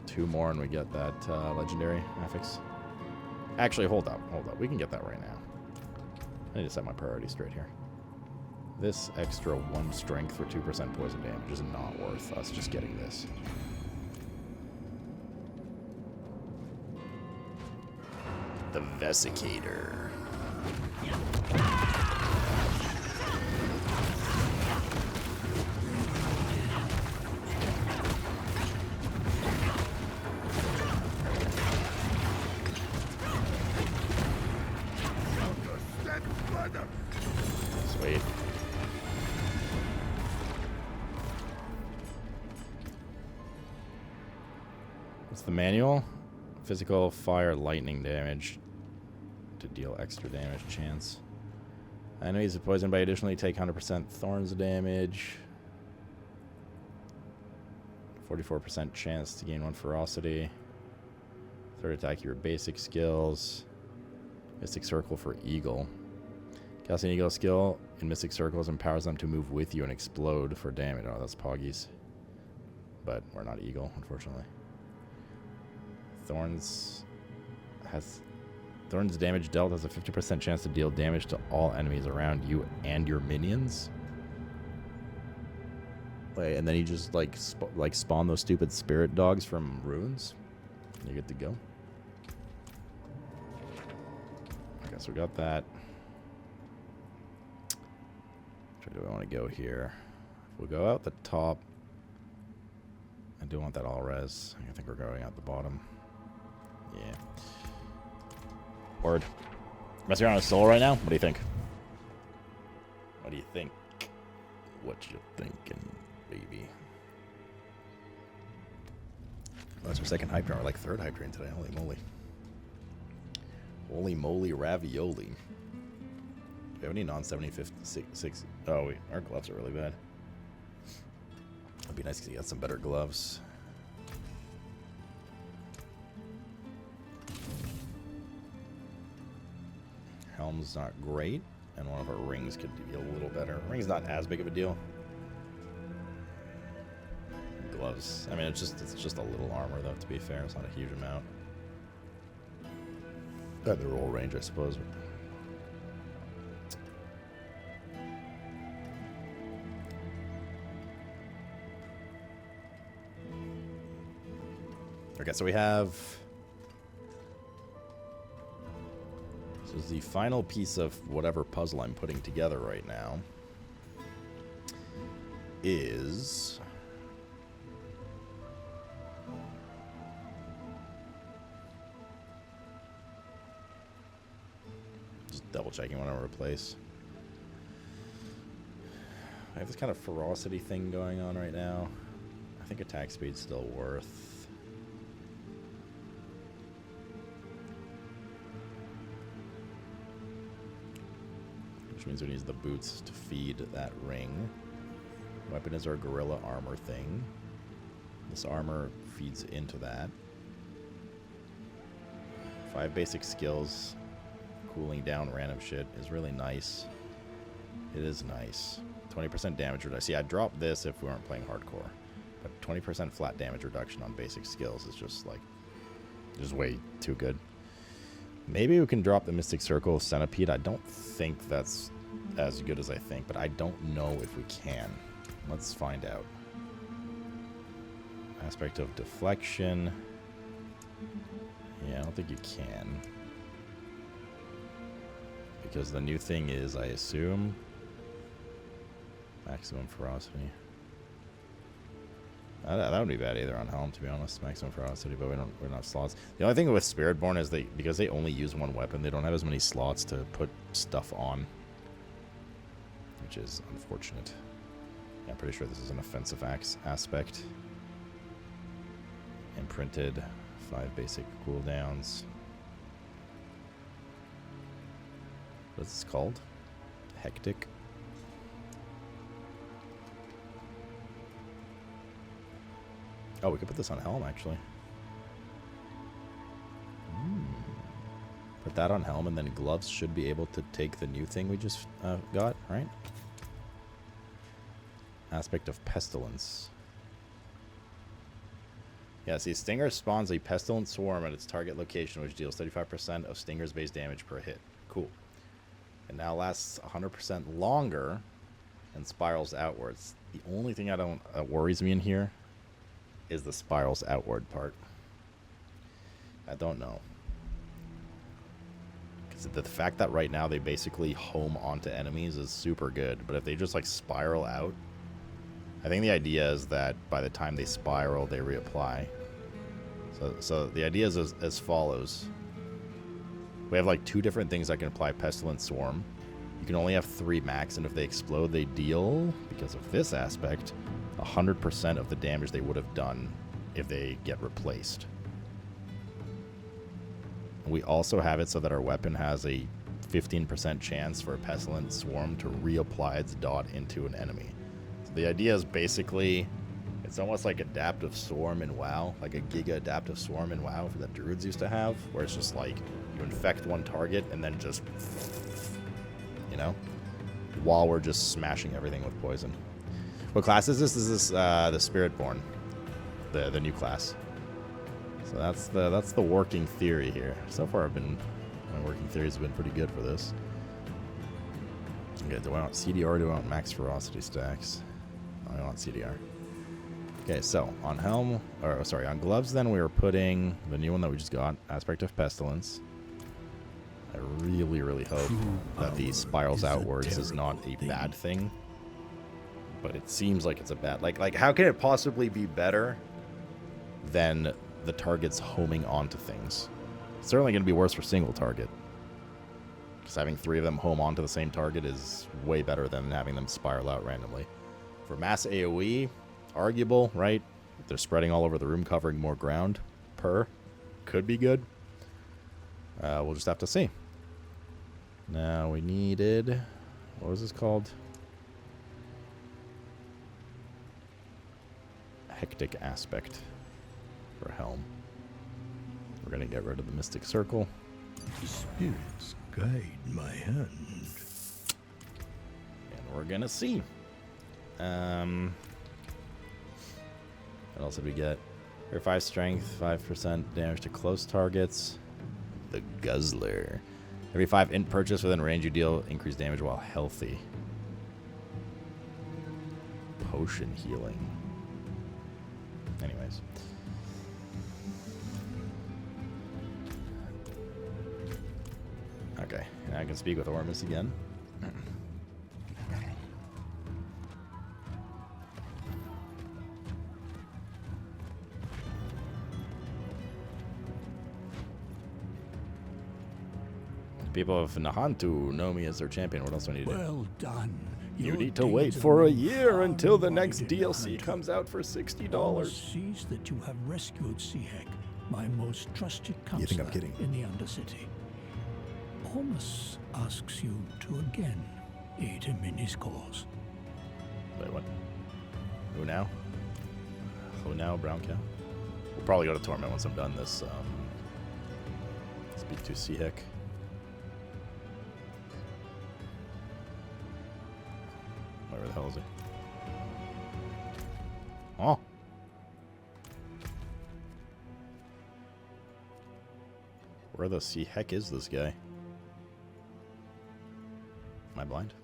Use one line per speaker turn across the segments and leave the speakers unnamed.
2 more and we get that legendary affix. Actually, hold up. We can get that right now. I need to set my priorities straight here. This extra 1 strength for 2% poison damage is not worth us just getting this. The Vesicator. Sweet. What's the manual? Physical, fire, lightning damage to deal extra damage chance. Enemies are poisoned by additionally take 100% thorns damage. 44% chance to gain 1 ferocity. Third attack, your basic skills. Mystic Circle for Eagle. Casting Eagle skill in Mystic Circles empowers them to move with you and explode for damage. Oh, that's Poggies. But we're not Eagle, unfortunately. Thorns damage dealt has a 50% chance to deal damage to all enemies around you and your minions. Wait, and then you just like spawn those stupid spirit dogs from ruins. You're good to go. Okay, so we got that. Where do we want to go here? We'll go out the top. I do want that all res. I think we're going out the bottom. Yeah. Word. Messing around with Soul right now? What do you think? What do you think? What you thinking, baby? That's our second hype train, or like third hype train today. Holy moly. Holy moly ravioli. Do we have any non-70-56? Oh, wait. Our gloves are really bad. It'd be nice to get some better gloves. Helm's not great, and one of our rings could be a little better. Ring's not as big of a deal. Gloves. I mean, it's just a little armor, though. To be fair, it's not a huge amount. The roll range, I suppose. Okay, so we have. This is the final piece of whatever puzzle I'm putting together right now. Is just double checking what I replace. I have this kind of ferocity thing going on right now. I think attack speed's still worth. Which means we use the boots to feed that ring. Weapon is our gorilla armor thing. This armor feeds into that. 5 basic skills. Cooling down random shit is really nice. It is nice. 20% damage reduction. See, I'd drop this if we weren't playing hardcore. But 20% flat damage reduction on basic skills is just like, just way too good. Maybe we can drop the Mystic Circle Centipede. I don't think that's as good as I think, but I don't know if we can. Let's find out. Aspect of deflection. Yeah, I don't think you can. Because the new thing is, I assume, maximum ferocity. That wouldn't be bad either on Helm, to be honest. Maximum ferocity, but we don't have slots. The only thing with Spiritborn is because they only use one weapon, they don't have as many slots to put stuff on, which is unfortunate. Yeah, I'm pretty sure this is an offensive aspect. Imprinted, 5 basic cooldowns. What's this called? Hectic. Oh, we could put this on Helm, actually. Put that on Helm, and then gloves should be able to take the new thing we just got, right? Aspect of Pestilence. Yeah, see, Stinger spawns a Pestilent Swarm at its target location, which deals 35% of Stinger's base damage per hit. Cool. It now lasts 100% longer and spirals outwards. The only thing that worries me in here is the spirals outward part. I don't know. Because the fact that right now they basically home onto enemies is super good. But if they just like spiral out, I think the idea is that by the time they spiral, they reapply. So the idea is as follows. We have like 2 different things that can apply Pestilent Swarm. You can only have 3 max, and if they explode, they deal, because of this aspect, 100% of the damage they would have done if they get replaced. We also have it so that our weapon has a 15% chance for a Pestilent Swarm to reapply its dot into an enemy. So the idea is basically, it's almost like Adaptive Swarm in WoW, like a Giga Adaptive Swarm in WoW that Druids used to have, where it's just like, you infect one target and then just, you know, while we're just smashing everything with poison. What class is this? This is the Spiritborn, the new class. So that's the working theory here. So far, my working theories have been pretty good for this. Okay, do I want CDR or do I want max ferocity stacks? I want CDR. Okay, so on helm, or sorry, on gloves, then we were putting the new one that we just got, Aspect of Pestilence. I really, really hope that the spirals outwards is not a bad thing. But it seems like it's a bad... Like how can it possibly be better than the targets homing onto things? It's certainly going to be worse for single target. Because having 3 of them home onto the same target is way better than having them spiral out randomly. For mass AoE, arguable, right? If they're spreading all over the room, covering more ground per, could be good. We'll just have to see. Now we needed... What was this called? Hectic Aspect for helm. We're going to get rid of the Mystic Circle.
The spirits guide my hand.
And we're going to see. What else did we get? 5 strength, 5% damage to close targets. The Guzzler. Every 5 int purchase within range, you deal increased damage while healthy. Potion healing. Anyways. Okay, now I can speak with Ormus again. People of Nahantu know me as their champion. What else do I need to do?
Well done.
You need to wait for a year until the next DLC comes out for $60.
Sees that you have rescued Sihek, my most trusted counselor
You think I'm kidding?
in the Undercity. Ormus asks you to again aid him in his cause.
Wait, what? Who now? Who now, Brown Cow? We'll probably go to Torment once I'm done this. Speak to Sihek. Where the hell is he? Oh. Where the heck is this guy? Am I blind?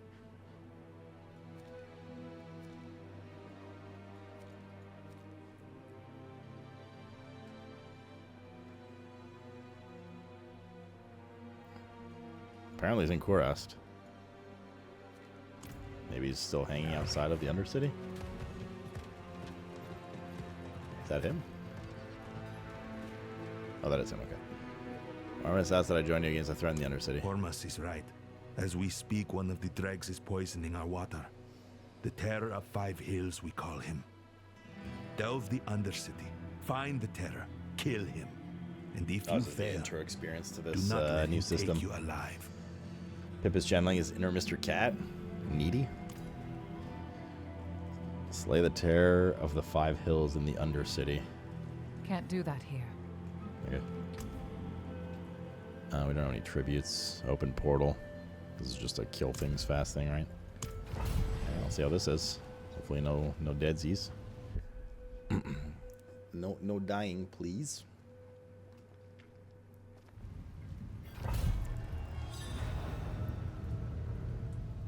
Apparently he's in Korast. Maybe he's still hanging outside of the Undercity? Is that him? Oh, that is him, okay. Ormus asked that I join you against a threat in the Undercity.
Ormus is right. As we speak, one of the dregs is poisoning our water. The Terror of 5 Hills, we call him. Delve the Undercity. Find the Terror. Kill him. And if you
This is the
fail,
intro experience to
do
this
not let
new
him
system.
take you alive.
Pip is channeling his inner Mr. Cat. Needy. Slay the terror of the 5 hills in the Undercity.
Can't do that here.
Okay. We don't have any tributes. Open portal. This is just a kill things fast thing, right? Yeah, I'll see how this is. Hopefully no deadsies. No dying, please.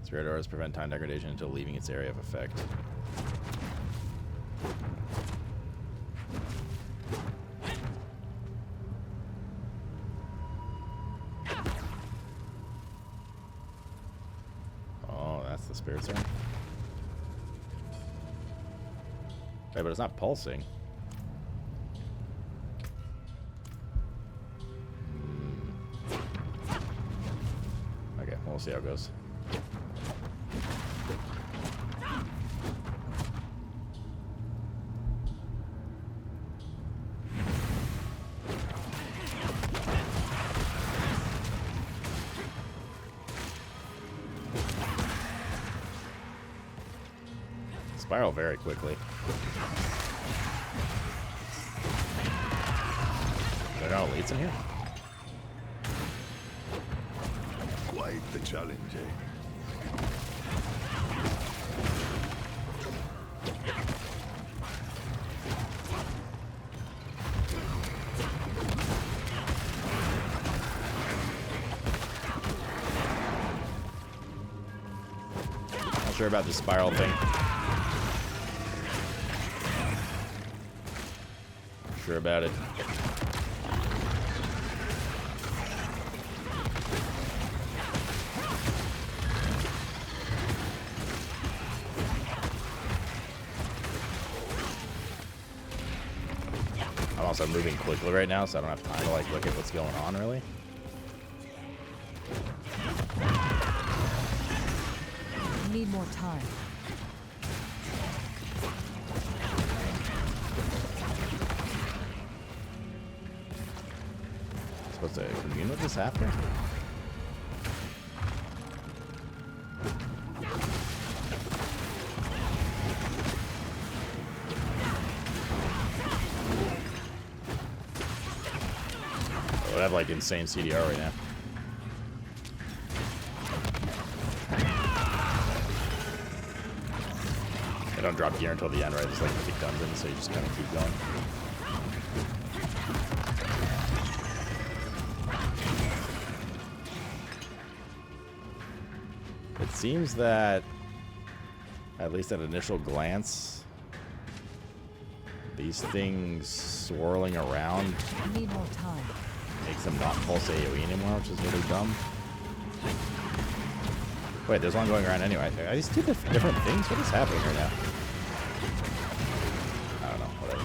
Spirit auras prevent time degradation until leaving its area of effect. Oh, that's the spirit serum. Okay, but it's not pulsing. Okay, we'll see how it goes. Spiral very quickly. There are no elites in here?
Quite the challenge, eh?
Not sure about the spiral thing. Sure about it. I'm also moving quickly right now, so I don't have time to like look at what's going on really.
I need more time.
Supposed to commune with this after? I would have like insane CDR right now. They don't drop gear until the end, right? It's like kick guns in, so you just kind of keep going. It seems that, at least at initial glance, these things swirling around
I need more time.
makes them not pulse AoE anymore, which is really dumb. Wait, there's one going around anyway. Are these two different things? What is happening right now? I don't know. Whatever.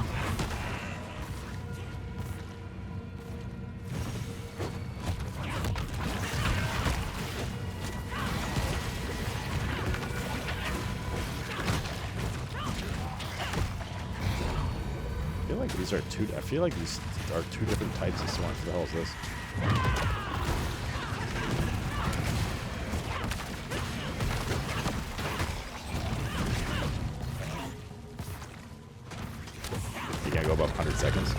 I feel like these are two different types of swarms. What the hell is this? You can't go above 100 seconds.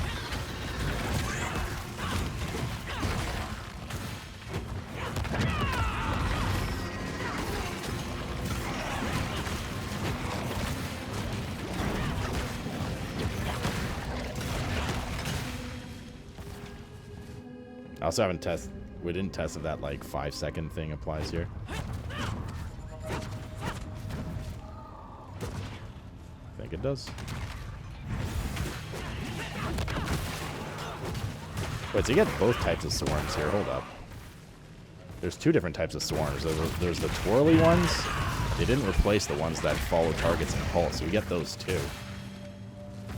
I also haven't tested. We didn't test if that like 5-second thing applies here. I think it does. Wait, so you get both types of swarms here. Hold up. There's two different types of swarms. There's the twirly ones. They didn't replace the ones that follow targets and pulse, so we get those too.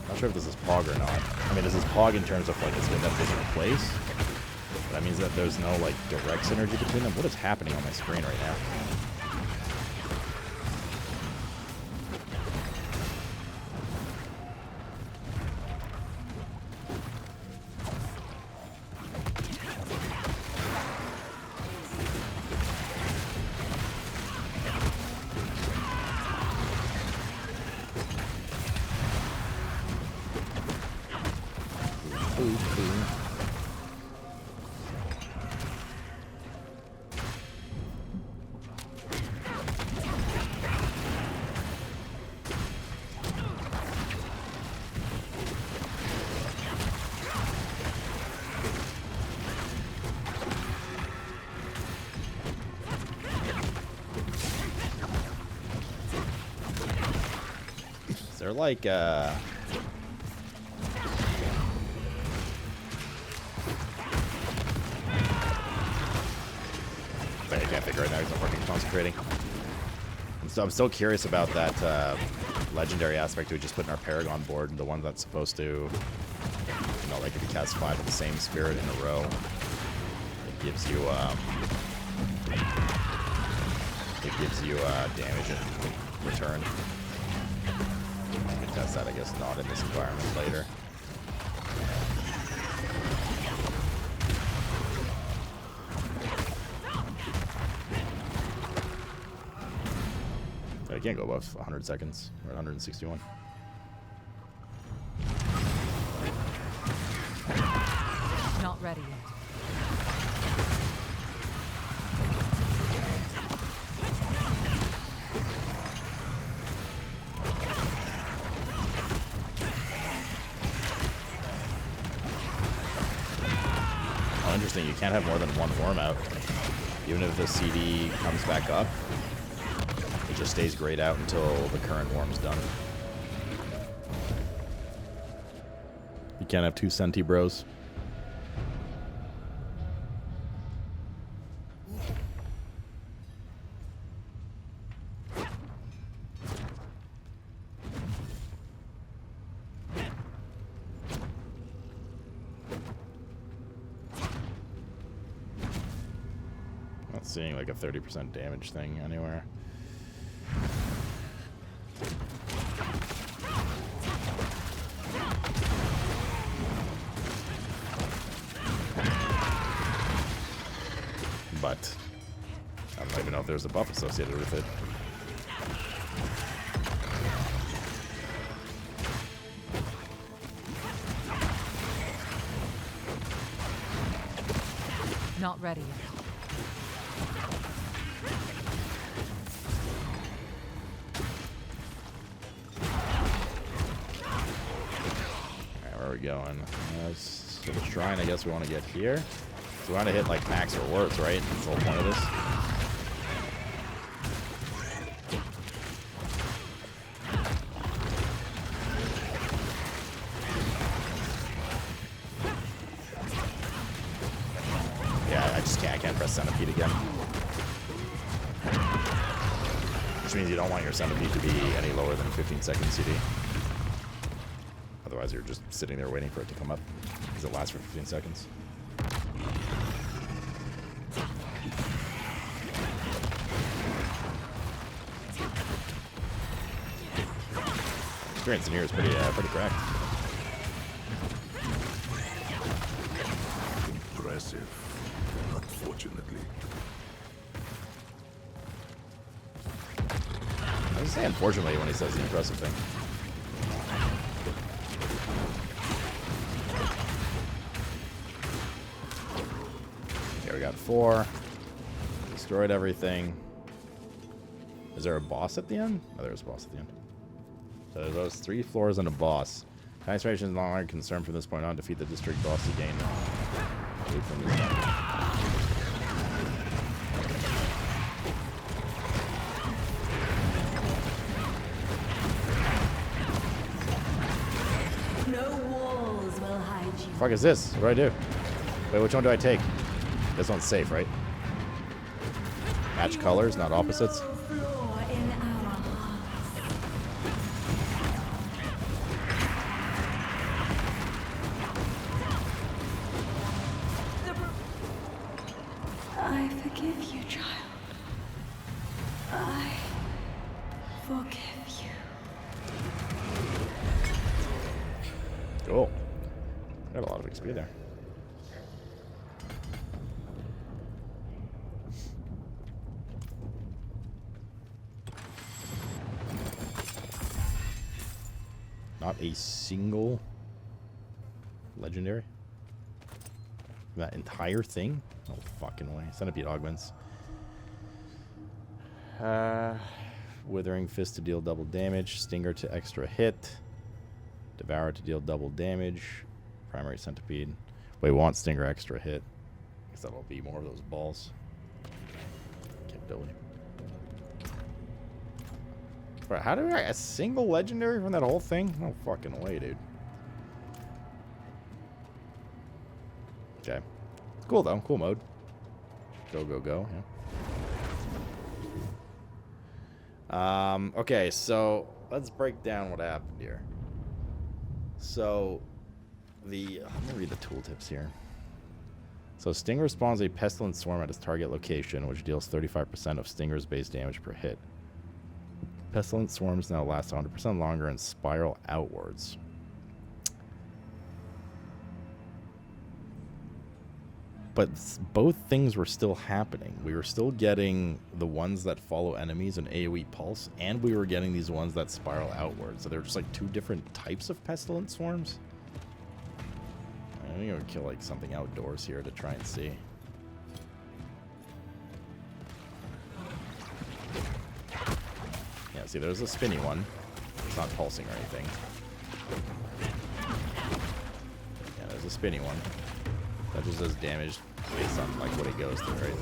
Not sure if this is POG or not. I mean, this is POG in terms of like it's good that doesn't replace. That means that there's no like direct synergy between them. What is happening on my screen right now? like, but I can't think right now. He's not fucking concentrating. And so I'm still curious about that legendary aspect we just put in our Paragon board, the one that's supposed to, you know, like if you cast 5 of the same spirit in a row, it gives you damage in return. We can test that, I guess, not in this environment later. I can't go above 100 seconds. We're at 161.
Not ready yet.
Oh, interesting. You can't have more than one worm out. Even if the CD comes back up, it just stays grayed out until the current worm's done. You can't have 2 Senti bros. Not seeing like a 30% damage thing anywhere. But I don't even know if there's a buff associated with it.
Not ready yet.
Alright, where are we going? So the shrine, I guess we want to get here. So we want to hit like max or worse, right? That's the whole point of this. Yeah, I can't press Centipede again. Which means you don't want your Centipede to be any lower than 15 seconds CD. Otherwise you're just sitting there waiting for it to come up, because it lasts for 15 seconds. Experience in here is pretty correct.
Impressive, unfortunately.
I was saying unfortunately when he says the impressive thing. Okay, we got 4. Destroyed everything. Is there a boss at the end? Oh, there's a boss at the end. So there's those 3 floors and a boss. Transformation is no longer a concern from this point on. Defeat the district boss to gain loot from this guy.
No walls will hide you.
The fuck is this? What do I do? Wait, which one do I take? This one's safe, right? Match colors, not opposites.
No flaw in our hearts. I forgive you, child. I forgive you.
Cool. Got a lot of XP there. Not a single legendary? That entire thing? No fucking way. Centipede augments. Withering Fist to deal double damage. Stinger to extra hit. Devour to deal double damage. Primary Centipede. Wait, we want Stinger extra hit. I guess that'll be more of those balls. Capability. Bro, how do I a single legendary from that whole thing? No fucking way, dude. Okay. It's cool though. Cool mode. Go, go, go. Yeah. Okay, so let's break down what happened here. So, let me read the tooltips here. So, Stinger spawns a Pestilent Swarm at its target location, which deals 35% of Stinger's base damage per hit. Pestilent Swarms now last 100% longer and spiral outwards. But both things were still happening. We were still getting the ones that follow enemies and AoE pulse, and we were getting these ones that spiral outwards. So they're just like two different types of Pestilent Swarms. I'm gonna kill like something outdoors here to try and see. Yeah, see, there's a spinny one. It's not pulsing or anything. Yeah, there's a spinny one. That just does damage based on like what it goes through, right?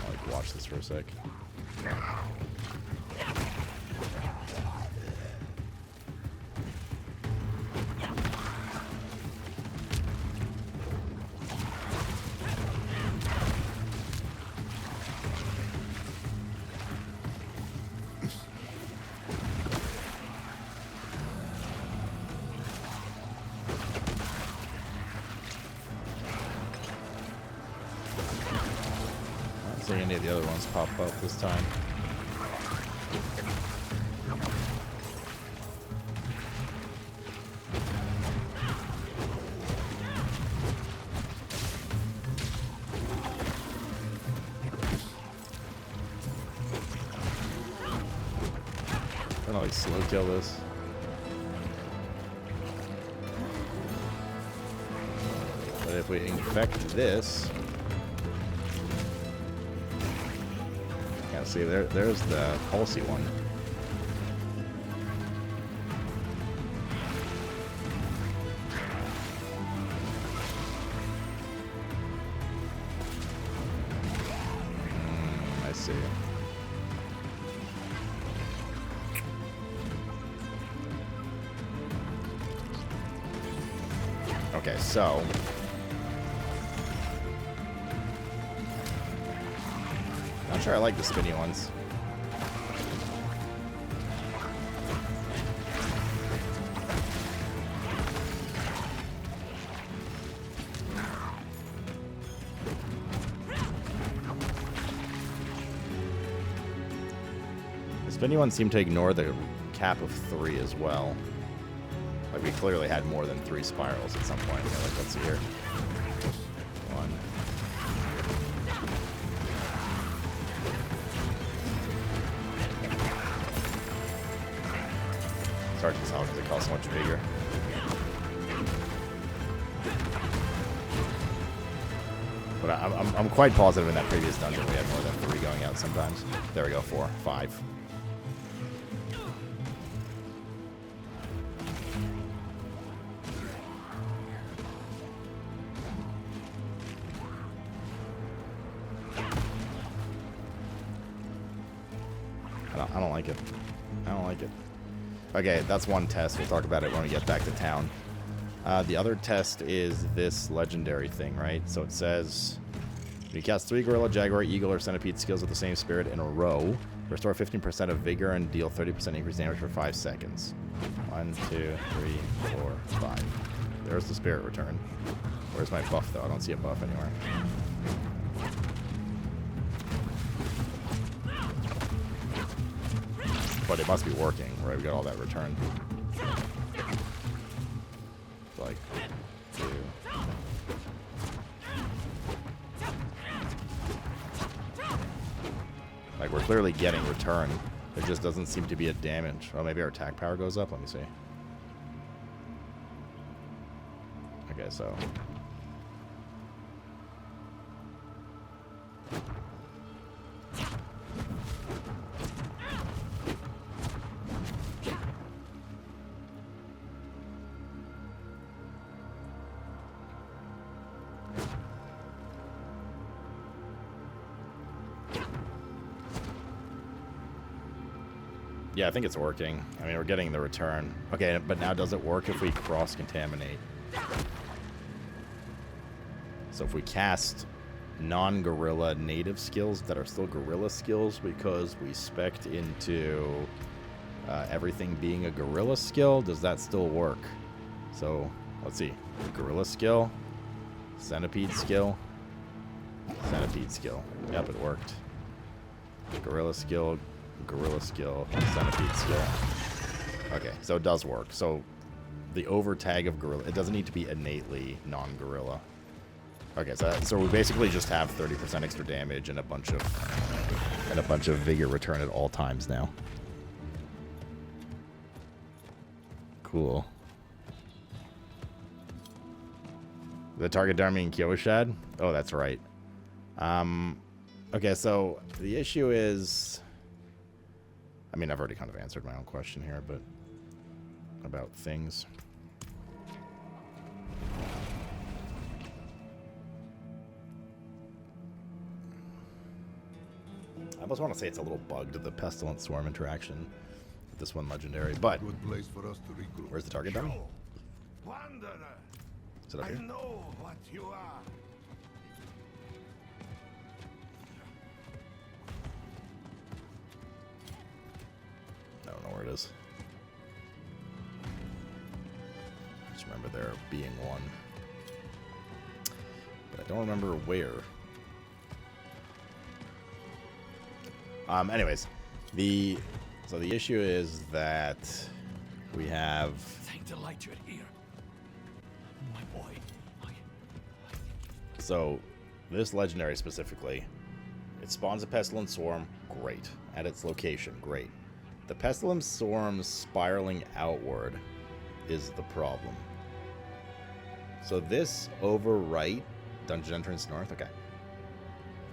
I'll like watch this for a sec. Any of the other ones pop up this time. I'm gonna like slow kill this. But if we infect this, see, there's the pulsy one. I see. Okay, so not sure I like the spinny ones. The spinny ones seem to ignore the cap of 3 as well. Like we clearly had more than 3 spirals at some point. Yeah, like let's see here. 1. It's hard to tell because it costs so much bigger. But I'm quite positive in that previous dungeon we had more than 3 going out sometimes. There we go, 4, 5. I don't like it. I don't like it. Okay, that's one test. We'll talk about it when we get back to town. The other test is this legendary thing, right? So it says, you cast 3 Gorilla, Jaguar, Eagle, or Centipede skills with the same spirit in a row. Restore 15% of Vigor and deal 30% increased damage for 5 seconds. 1, 2, 3, 4, 5. There's the spirit return. Where's my buff, though? I don't see a buff anywhere. But it must be working, right? We got all that return. Like, 2. Like, we're clearly getting return. There just doesn't seem to be a damage. Oh, maybe our attack power goes up? Let me see. Okay, so... Yeah, I think it's working. I mean, we're getting the return. Okay, but now does it work if we cross-contaminate? So if we cast non-gorilla native skills that are still gorilla skills because we spec'd into everything being a gorilla skill, does that still work? So, let's see. Gorilla skill, centipede skill, centipede skill. Yep, it worked. Gorilla skill, centipede skill. Okay, so it does work. So the overtag of gorilla, it doesn't need to be innately non-gorilla. Okay, so we basically just have 30% extra damage and a bunch of vigor return at all times now. Cool. The target Darmy Kyoshad? Oh, that's right. Okay, so the issue is, I mean, I've already kind of answered my own question here, but about things. I almost want to say it's a little bugged, the Pestilent Swarm interaction with this one legendary, but
Good place for us to regroup.
where's the target dummy?
Wanderer,
Is it up
I
here?
know what you are.
I don't know where it is. Just remember there being one. But I don't remember where. Anyways, so the issue is that we have
Thank the light you're here. My boy.
so this legendary specifically, it spawns a Pestilent Swarm, great. At its location, great. The Pestilent Swarm spiraling outward is the problem. So this overwrite, Dungeon Entrance North, okay.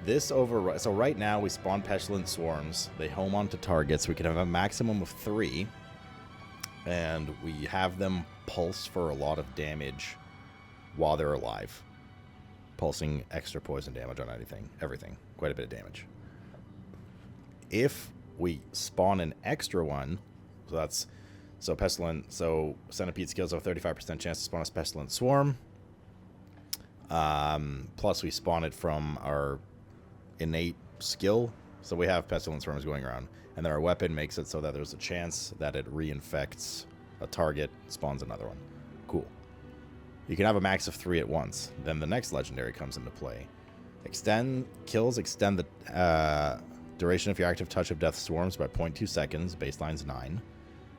This overwrite, so right now we spawn Pestilent Swarms, they home onto targets, we can have a maximum of 3, and we have them pulse for a lot of damage while they're alive. Pulsing extra poison damage on everything, quite a bit of damage. If we spawn an extra one, so Centipede skills have a 35% chance to spawn a Pestilent Swarm. Plus we spawn it from our innate skill, so we have Pestilent Swarms going around, and then our weapon makes it so that there's a chance that it reinfects a target, spawns another one. Cool. You can have a max of 3 at once. Then the next legendary comes into play. Extend the duration of your active Touch of Death swarms by 0.2 seconds. Baseline's 9.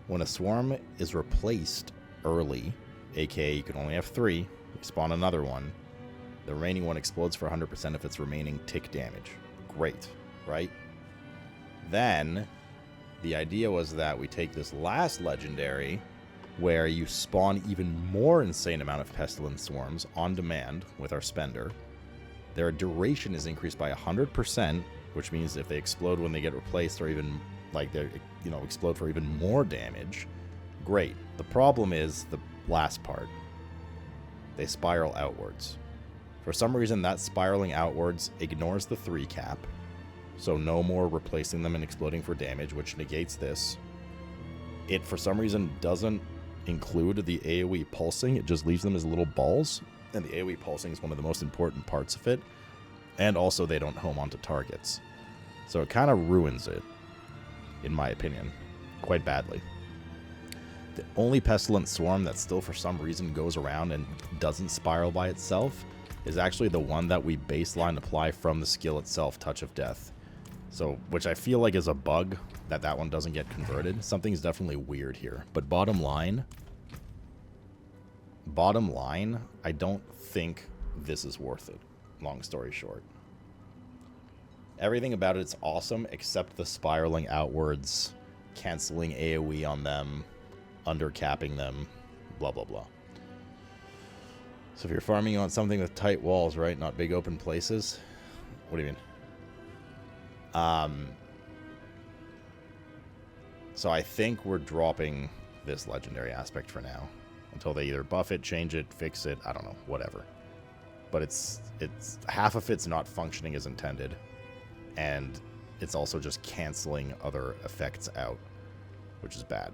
When a swarm is replaced early, aka you can only have 3, you spawn another one. The remaining one explodes for 100% of its remaining tick damage. Great, right? Then, the idea was that we take this last legendary, where you spawn even more insane amount of Pestilent Swarms on demand with our spender. Their duration is increased by 100%, which means if they explode when they get replaced, or even like they explode for even more damage, great. The problem is the last part. They spiral outwards. For some reason, that spiraling outwards ignores the 3 cap, so no more replacing them and exploding for damage, which negates this. It, for some reason, doesn't include the AoE pulsing. It just leaves them as little balls, and the AoE pulsing is one of the most important parts of it. And also, they don't home onto targets. So it kind of ruins it, in my opinion, quite badly. The only Pestilent Swarm that still, for some reason, goes around and doesn't spiral by itself is actually the one that we baseline apply from the skill itself, Touch of Death. So, which I feel like is a bug, that one doesn't get converted. Something's definitely weird here. But bottom line, I don't think this is worth it, long story short. Everything about it's awesome, except the spiraling outwards, canceling AoE on them, undercapping them, blah, blah, blah. So if you're farming, you want something with tight walls, right? Not big open places? What do you mean? So I think we're dropping this legendary aspect for now. Until they either buff it, change it, fix it, I don't know, whatever. But it's half of it's not functioning as intended. And it's also just canceling other effects out. which is bad.